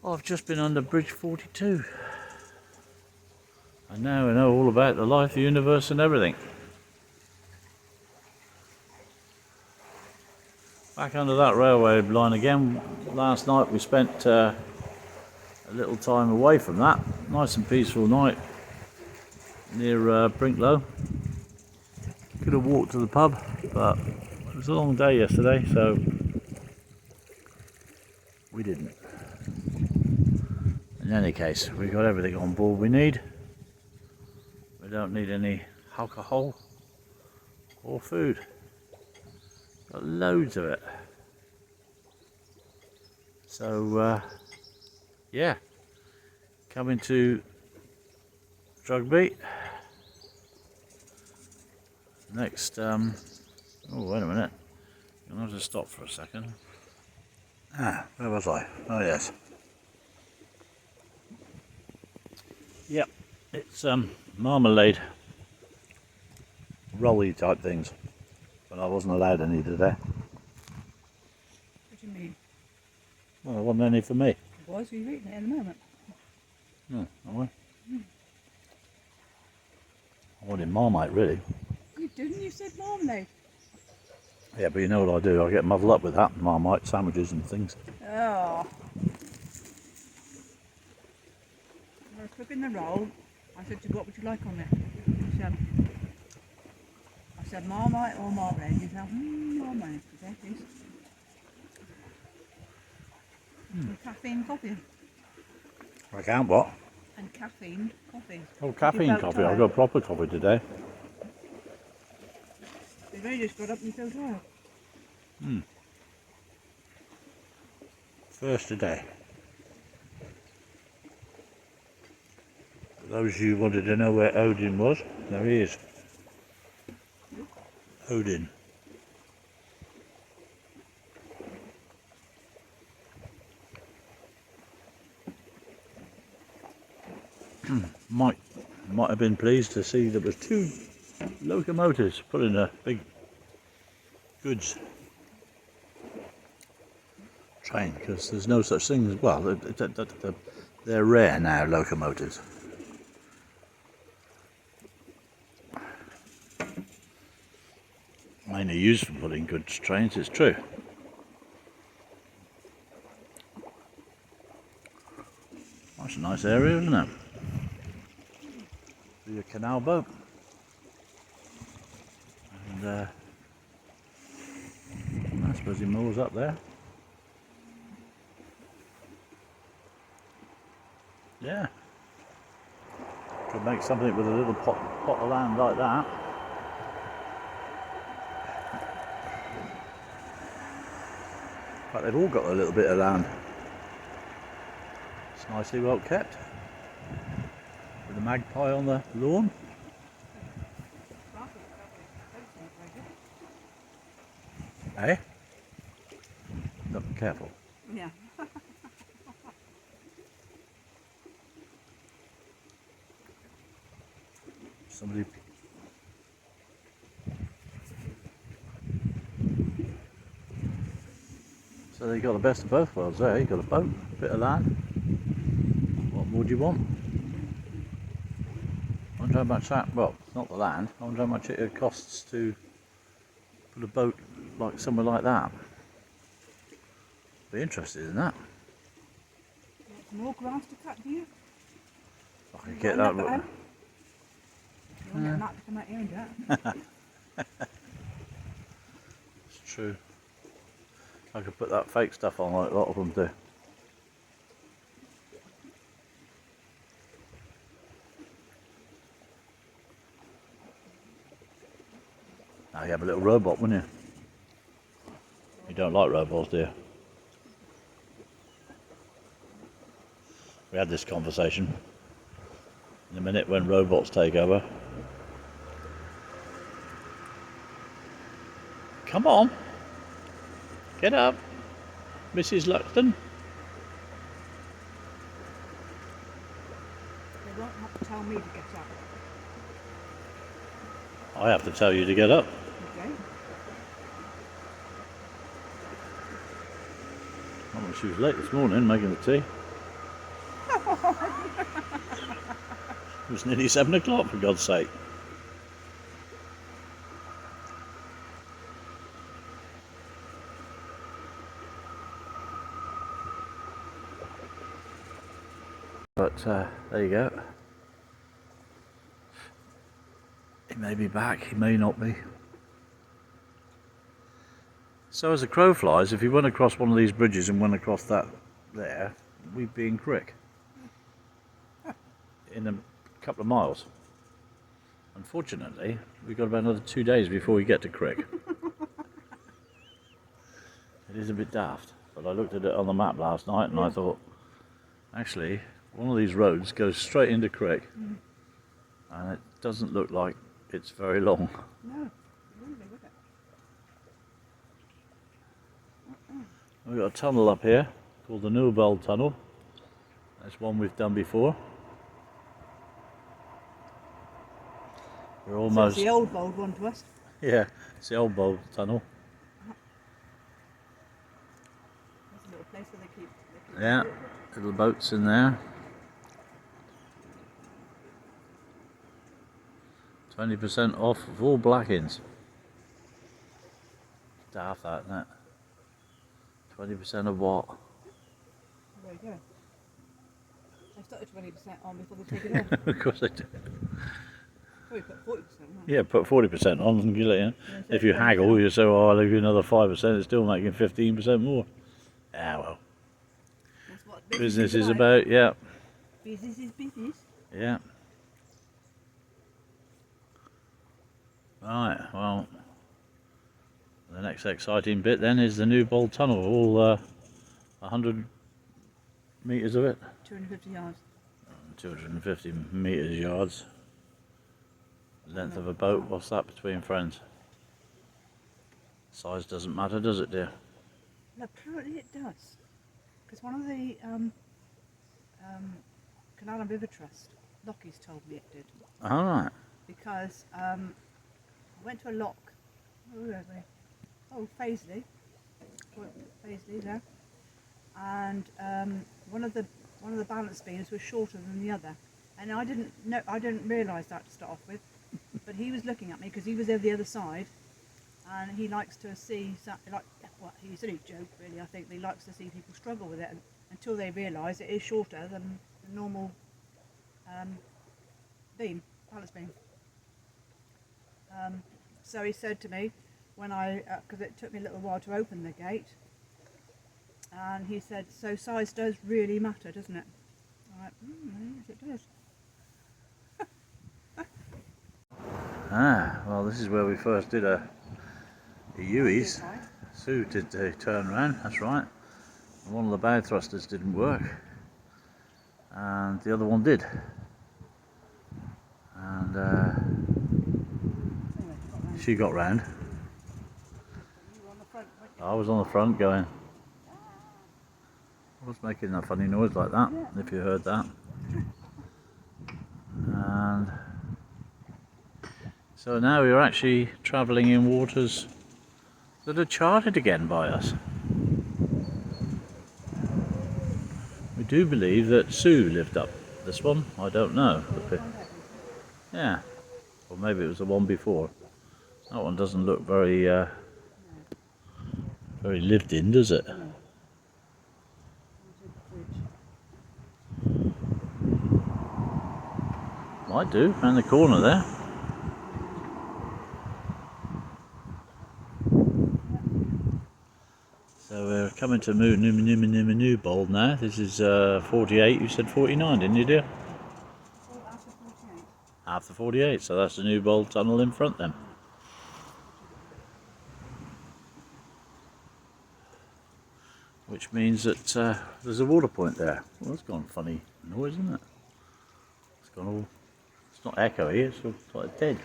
I've just been under Bridge 42. And now I know all about the life, the universe and everything. Back under that railway line again. Last night we spent a little time away from that. Nice and peaceful night near Brinklow. Could have walked to the pub, but it was a long day yesterday, so we didn't. In any case, we got everything on board we need. We don't need any alcohol or food. Got loads of it. So yeah, coming to Rugby next. Oh, wait a minute. I'm going to have to stop for a second. Where was I? Oh yes. Yep, it's marmalade rolly type things, but I wasn't allowed any today. What do you mean? Well, there wasn't any for me. Why are you eating it at the moment? No, I wanted Marmite really. You didn't, you said marmalade. Yeah, but you know what I do, I get muddled up with that, Marmite sandwiches and things. Oh. I was cooking the roll. I said to you, what would you like on it? I said marmite or marmalade. You said, marmalade. Okay, please. And caffeine coffee. I can't what? And caffeine coffee. Oh, caffeine coffee, I've got proper coffee today. You've only just got up and you feel tired. First today. For those of you who wanted to know where Odin was, there he is. Odin. Might have been pleased to see there was 2 locomotives pulling a big goods train, because there's no such thing as, well, they're rare now, locomotives. Mainly used for pulling goods trains, it's true. That's a nice area, isn't it? The canal boat. And I suppose he moors up there. Yeah. Could make something with a little pot of land like that. In fact, they've all got a little bit of land. It's nicely well kept. With a magpie on the lawn. Eh? Look, careful. Yeah. Somebody. So you got the best of both worlds there. You got a boat, a bit of land. What more do you want? I wonder how much that, well, not the land, I wonder how much it costs to put a boat like somewhere like that. Be interested in that. Some more grass to cut, do you? I can get that. You want that to come out here and do that? It's true. I could put that fake stuff on like a lot of them do. Now you have a little robot, wouldn't you? You don't like robots, do you? We had this conversation. In a minute when robots take over. Come on. Get up, Mrs. Luxton. They won't have to tell me to get up. I have to tell you to get up. Okay. Oh, she was late this morning making the tea. It was nearly 7 o'clock, for God's sake. But there you go. He may be back, he may not be. So as the crow flies, if he went across one of these bridges and went across that there, we'd be in Crick. In a couple of miles. Unfortunately, we've got about another 2 days before we get to Crick. It is a bit daft, but I looked at it on the map last night and I thought, actually, one of these roads goes straight into Crick, and it doesn't look like it's very long. No, really, would it? We've got a tunnel up here called the Newbold Tunnel. That's one we've done before. We're almost... So it's the old bold one to us. Yeah, it's the old Bold Tunnel. There's a little place where they keep Yeah, little boats in there. 20% off of all black-ins. Daft that, isn't it? 20% of what? There you go. They started 20% on before they take it off. Of course they do. Probably put 40%, right? Yeah, put 40% on and you know, Yeah, if you 40%. haggle, you say, oh, I'll give you another 5%, it's still making 15% more. Ah, well. That's what Business is like. about, yeah. Business is business. Yeah. Right, well, the next exciting bit then is the Newbold Tunnel, all 100 metres of it. 250 yards. 250 metres yards. Length of a boat, what's that between friends? Size doesn't matter, does it, dear? Well, apparently it does. Because one of the Canal and River Trust, Lockie's told me it did. Alright. Because I went to a lock. Where were we? Oh, Paisley. Paisley there. And one of the balance beams was shorter than the other, and I didn't realise that to start off with. But he was looking at me because he was over the other side, and he likes to see he said he'd joke really. I think he likes to see people struggle with it until they realise it is shorter than the normal balance beam. So he said to me when because it took me a little while to open the gate, and he said, so size does really matter, doesn't it? I went, yes it does. Well, this is where we first did a Uis. Sue did the turn round, that's right. One of the bow thrusters didn't work, and the other one did. And she got round. You were on the front, weren't you? I was on the front going. I was making that funny noise like that, if you heard that. And so now we're actually travelling in waters that are charted again by us. We do believe that Sue lived up this one, I don't know. Yeah, or maybe it was the one before. That one doesn't look very very lived in, does it? Might do, around the corner there. So we're coming to Newbold now. This is 48, you said 49, didn't you, dear? After 48. After 48, so that's the Newbold Tunnel in front then. Which means that there's a water point there. Well, that's gone funny noise, isn't it? It's gone all, it's not echoey, it's all like dead.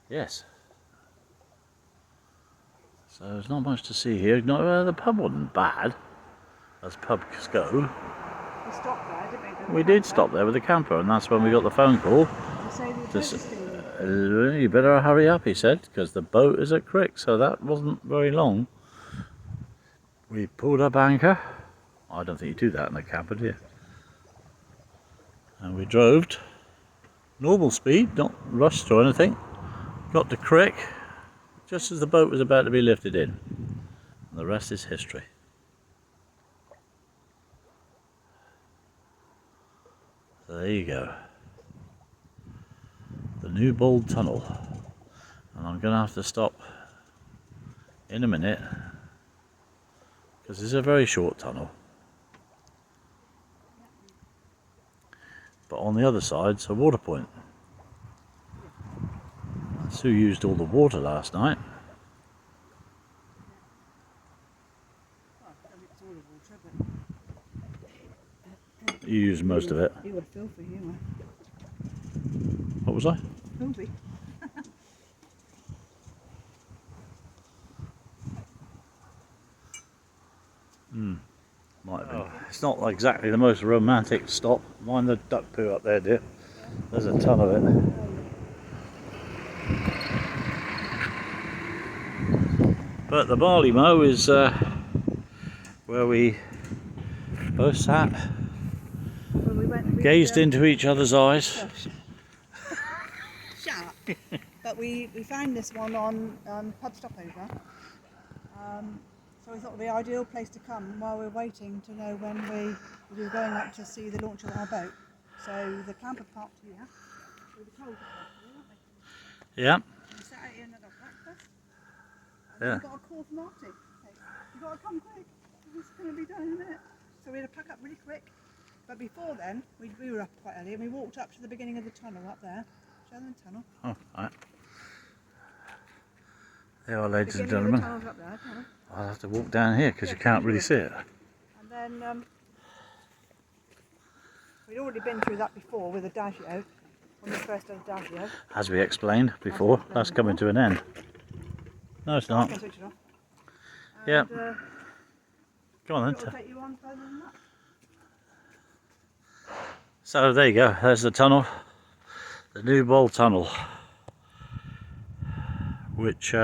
Yes. So there's not much to see here. No, the pub wasn't bad, as pubs go. We stopped there, didn't we? We did stop there with the camper, and that's when we got the phone call To say the to, emergency. You better hurry up, he said, because the boat is at Crick, so that wasn't very long. We pulled up anchor. I don't think you do that in a camper, do you? And we drove normal speed, not rushed or anything. Got to Crick just as the boat was about to be lifted in. And the rest is history. So there you go. The New Bold Tunnel. And I'm going to have to stop in a minute because it's a very short tunnel. But on the other side's a water point. Sue used all the water last night. You used most of it. You were filthy, you were. What was I? Filthy. Might have been. It's not exactly the most romantic stop. Mind the duck poo up there, dear. There's a ton of it. But the barley mow is where we both sat, Well, gazed into each other's eyes. Shut up. But we found this one on pub stopover. So we thought it would be the ideal place to come while we're waiting to know when we were going up to see the launch of our boat. So the camper parked here. We were told to park here, weren't we? Yeah. We sat out here and had our breakfast. And Yeah. we got a call from Artie. You got to come quick. It's going to be done in a minute. So we had to pack up really quick. But before then, we were up quite early and we walked up to the beginning of the tunnel up there. Show them the tunnel. Oh, right. There are, ladies and Beginning of the gentlemen. tunnel's up there, tunnel. I'll have to walk down here because you can't really see it. And then we'd already been through that before with a Dagio, when we first did a Dagio. As we explained before, that's coming to an end. No, it's not. Can switch it off. Yeah. And, Go on it'll then. take you on further than that. So there you go. There's the tunnel, the New Bold Tunnel, which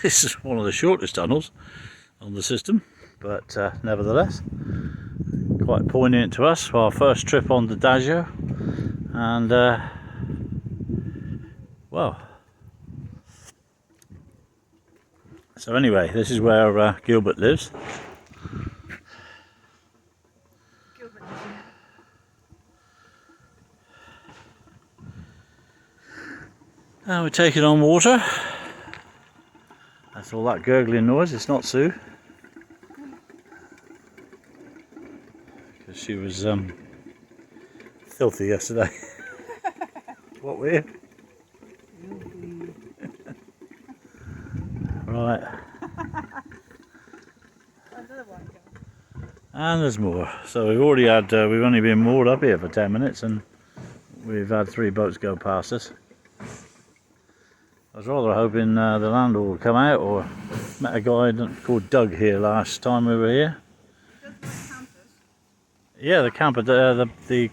this is one of the shortest tunnels on the system, but nevertheless quite poignant to us for our first trip on the Dagio. And well, so anyway, this is where Gilbert lives. Gilbert, And we're taking on water. That's all that gurgling noise. It's not Sue, because she was filthy yesterday. What weird. Right. another one go. And there's more. So we've already had, we've only been moored up here for 10 minutes and we've had 3 boats go past us. I was rather hoping the landlord would come out, or met a guy called Doug here last time we were here. He does like campers. Yeah, the camper, the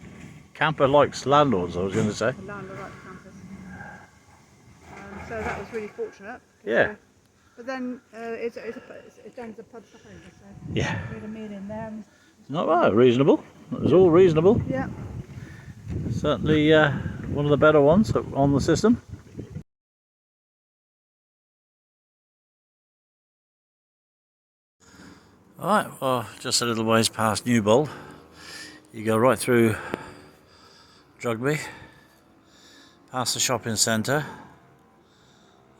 camper likes landlords, I was going to say. The landlord likes campers. So that was really fortunate. Yeah. But then it's down to the pub stopover, so Yeah. we had a meal in there. And, Not bad, reasonable. It was all reasonable. yeah. Certainly one of the better ones on the system. Alright, well, just a little ways past Newbold. You go right through Rugby, past the shopping centre,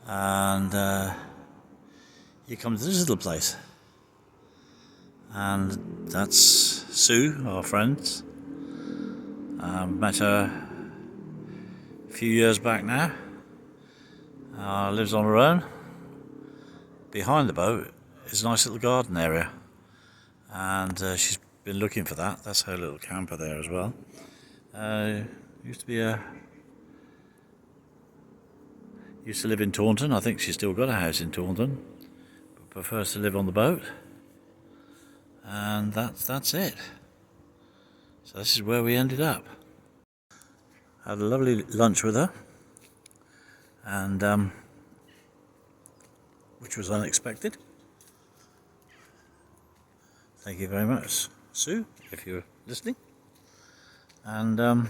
and you come to this little place. And that's Sue, our friend. Met her a few years back now. Lives on her own. Behind the boat is a nice little garden area, and she's been looking for that. That's her little camper there as well. Used to live in Taunton. I think she's still got a house in Taunton, but prefers to live on the boat. And that's it. So this is where we ended up. Had a lovely lunch with her. and which was unexpected. Thank you very much, Sue, if you're listening. And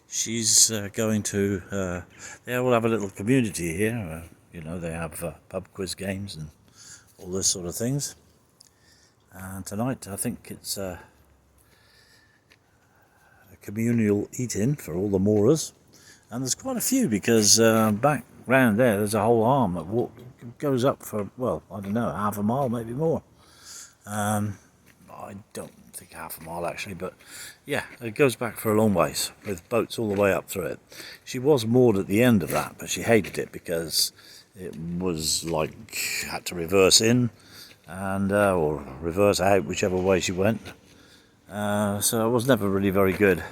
she's going to, they all have a little community here, you know, they have pub quiz games and all this sort of things. And tonight I think it's a communal eat-in for all the moorers. And there's quite a few because back round there's a whole arm that goes up for, well, I don't know, half a mile, maybe more. I don't think half a mile actually, but yeah, it goes back for a long ways with boats all the way up through it. She was moored at the end of that, but she hated it because it was like had to reverse in and or reverse out, whichever way she went. So it was never really very good.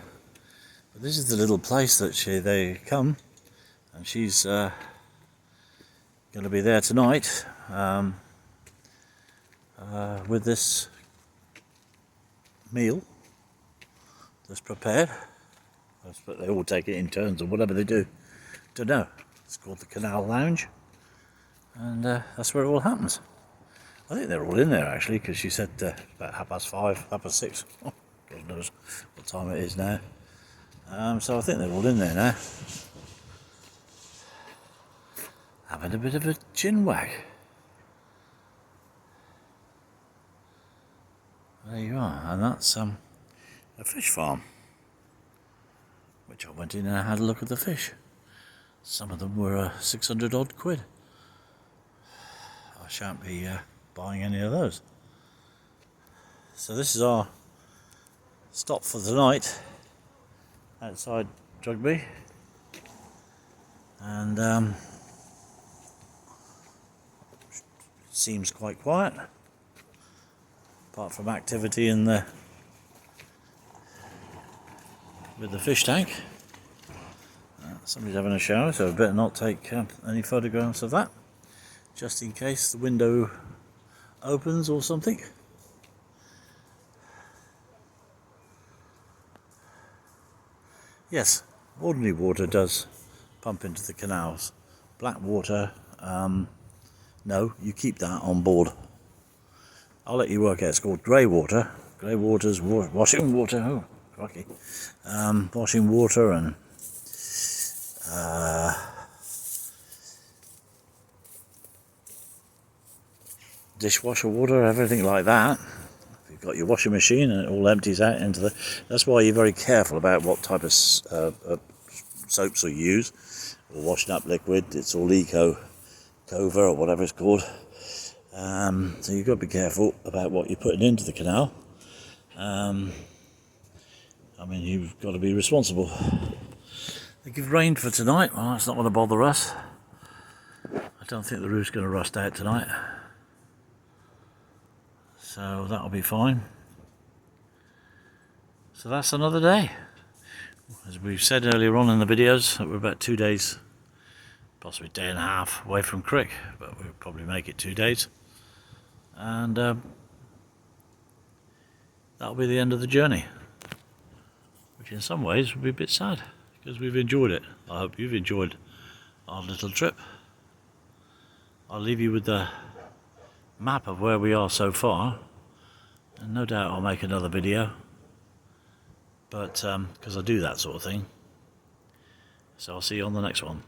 But this is the little place that they come, and she's going to be there tonight. With this meal that's prepared. I suppose they all take it in turns or whatever they do. Don't know. It's called the Canal Lounge, and that's where it all happens. I think they're all in there actually, because she said about 5:30, 6:30. Oh, God knows what time it is now. So I think they're all in there now, having a bit of a chin wag. There you are, and that's a fish farm, which I went in and had a look at the fish. Some of them were 600 odd quid. I shan't be buying any of those. So this is our stop for tonight outside Rugby, and it seems quite quiet. Apart from activity in the with the fish tank. Somebody's having a shower, so I better not take any photographs of that, just in case the window opens or something. Yes, ordinary water does pump into the canals. Black water, no, you keep that on board. I'll let you work out. It's called grey water. Grey water's washing water. Oh, crikey. Washing water and dishwasher water, everything like that. If you've got your washing machine and it all empties out into the... That's why you're very careful about what type of soaps you use, or washing up liquid. It's all Cova or whatever it's called. So you've got to be careful about what you're putting into the canal. I mean, you've got to be responsible. They give rain for tonight. Well, that's not going to bother us. I don't think the roof's going to rust out tonight, so that'll be fine. So that's another day. As we've said earlier on in the videos, that we're about 2 days, possibly a day and a half away from Crick, but we'll probably make it 2 days. And that'll be the end of the journey, which in some ways will be a bit sad, because we've enjoyed it. I hope you've enjoyed our little trip. I'll leave you with the map of where we are so far, and no doubt I'll make another video, but because I do that sort of thing. So I'll see you on the next one.